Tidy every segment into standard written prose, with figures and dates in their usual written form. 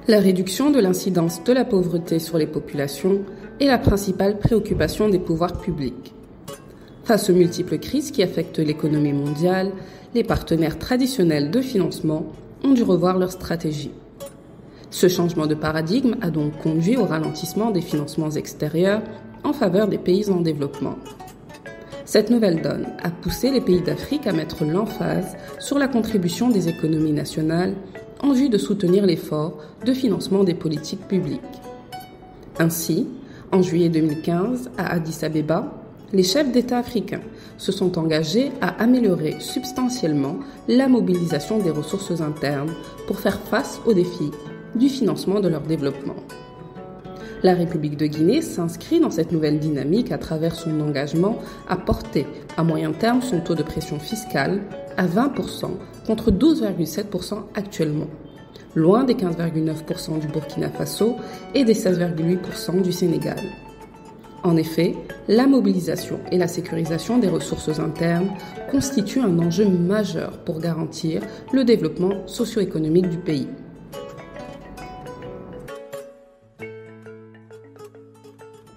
La réduction de l'incidence de la pauvreté sur les populations est la principale préoccupation des pouvoirs publics. Face aux multiples crises qui affectent l'économie mondiale, les partenaires traditionnels de financement ont dû revoir leur stratégie. Ce changement de paradigme a donc conduit au ralentissement des financements extérieurs en faveur des pays en développement. Cette nouvelle donne a poussé les pays d'Afrique à mettre l'emphase sur la contribution des économies nationales en vue de soutenir l'effort de financement des politiques publiques. Ainsi, en juillet 2015, à Addis Abeba, les chefs d'État africains se sont engagés à améliorer substantiellement la mobilisation des ressources internes pour faire face aux défis du financement de leur développement. La République de Guinée s'inscrit dans cette nouvelle dynamique à travers son engagement à porter à moyen terme son taux de pression fiscale à 20% contre 12,7% actuellement, loin des 15,9% du Burkina Faso et des 16,8% du Sénégal. En effet, la mobilisation et la sécurisation des ressources internes constituent un enjeu majeur pour garantir le développement socio-économique du pays.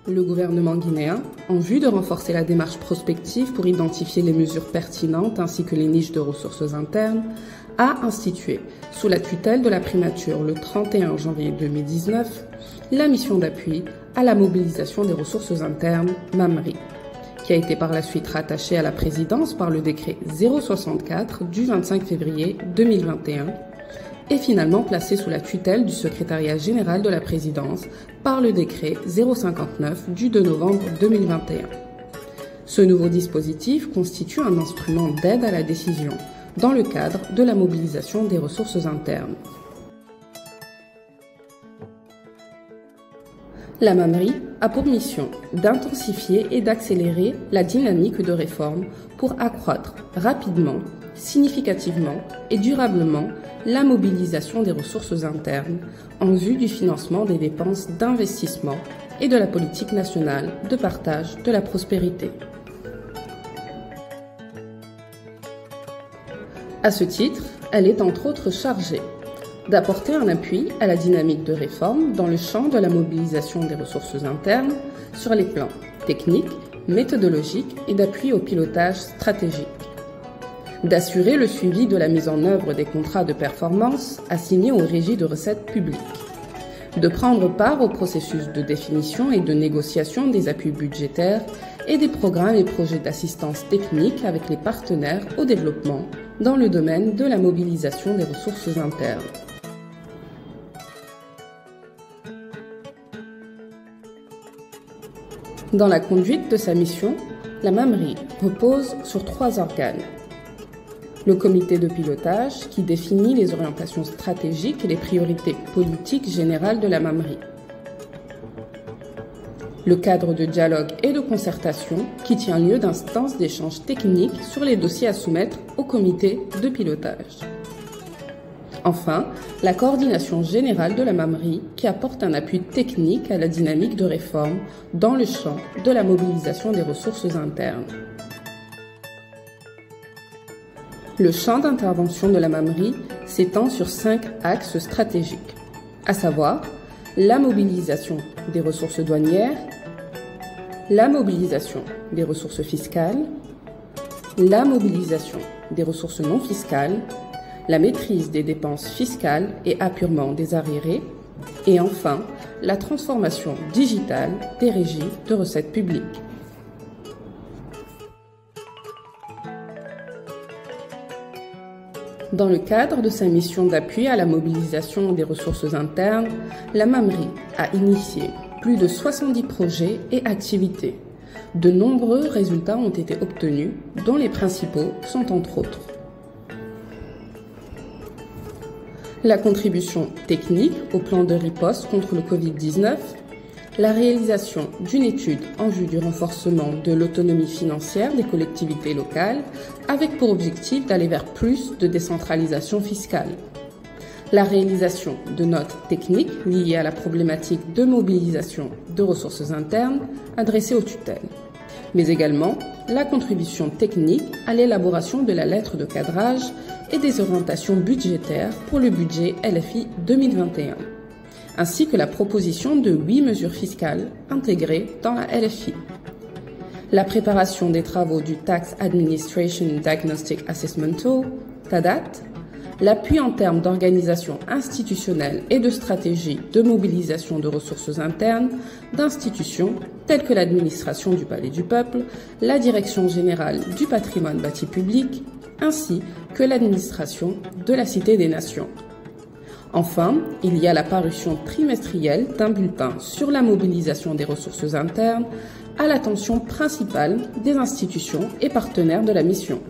Le gouvernement guinéen, en vue de renforcer la démarche prospective pour identifier les mesures pertinentes ainsi que les niches de ressources internes, a institué, sous la tutelle de la primature le 31 janvier 2019, la mission d'appui à la mobilisation des ressources internes, MAMRI, qui a été par la suite rattachée à la présidence par le décret 064 du 25 février 2021 et finalement placée sous la tutelle du secrétariat général de la présidence par le décret 059 du 2 novembre 2021. Ce nouveau dispositif constitue un instrument d'aide à la décision dans le cadre de la mobilisation des ressources internes. La MAMRI a pour mission d'intensifier et d'accélérer la dynamique de réforme pour accroître rapidement, significativement et durablement la mobilisation des ressources internes en vue du financement des dépenses d'investissement et de la politique nationale de partage de la prospérité. À ce titre, elle est entre autres chargée d'apporter un appui à la dynamique de réforme dans le champ de la mobilisation des ressources internes sur les plans techniques, méthodologiques et d'appui au pilotage stratégique, d'assurer le suivi de la mise en œuvre des contrats de performance assignés aux régies de recettes publiques, de prendre part au processus de définition et de négociation des appuis budgétaires et des programmes et projets d'assistance technique avec les partenaires au développement dans le domaine de la mobilisation des ressources internes. Dans la conduite de sa mission, la MAMRI repose sur 3 organes. Le comité de pilotage qui définit les orientations stratégiques et les priorités politiques générales de la MAMRI. Le cadre de dialogue et de concertation qui tient lieu d'instances d'échange techniques sur les dossiers à soumettre au comité de pilotage. Enfin, la coordination générale de la MAMRI qui apporte un appui technique à la dynamique de réforme dans le champ de la mobilisation des ressources internes. Le champ d'intervention de la MAMRI s'étend sur 5 axes stratégiques, à savoir la mobilisation des ressources douanières, la mobilisation des ressources fiscales, la mobilisation des ressources non fiscales, la maîtrise des dépenses fiscales et apurement des arriérés, et enfin la transformation digitale des régies de recettes publiques. Dans le cadre de sa mission d'appui à la mobilisation des ressources internes, la MAMRI a initié plus de 70 projets et activités. De nombreux résultats ont été obtenus, dont les principaux sont entre autres la contribution technique au plan de riposte contre le Covid-19, la réalisation d'une étude en vue du renforcement de l'autonomie financière des collectivités locales, avec pour objectif d'aller vers plus de décentralisation fiscale, la réalisation de notes techniques liées à la problématique de mobilisation de ressources internes adressées aux tutelles, mais également la contribution technique à l'élaboration de la lettre de cadrage et des orientations budgétaires pour le budget LFI 2021, ainsi que la proposition de 8 mesures fiscales intégrées dans la LFI. La préparation des travaux du Tax Administration Diagnostic Assessment Tool, TADAT, l'appui en termes d'organisation institutionnelle et de stratégie de mobilisation de ressources internes d'institutions telles que l'administration du Palais du Peuple, la Direction générale du patrimoine bâti public, ainsi que l'administration de la Cité des Nations. Enfin, il y a la parution trimestrielle d'un bulletin sur la mobilisation des ressources internes à l'attention principale des institutions et partenaires de la mission.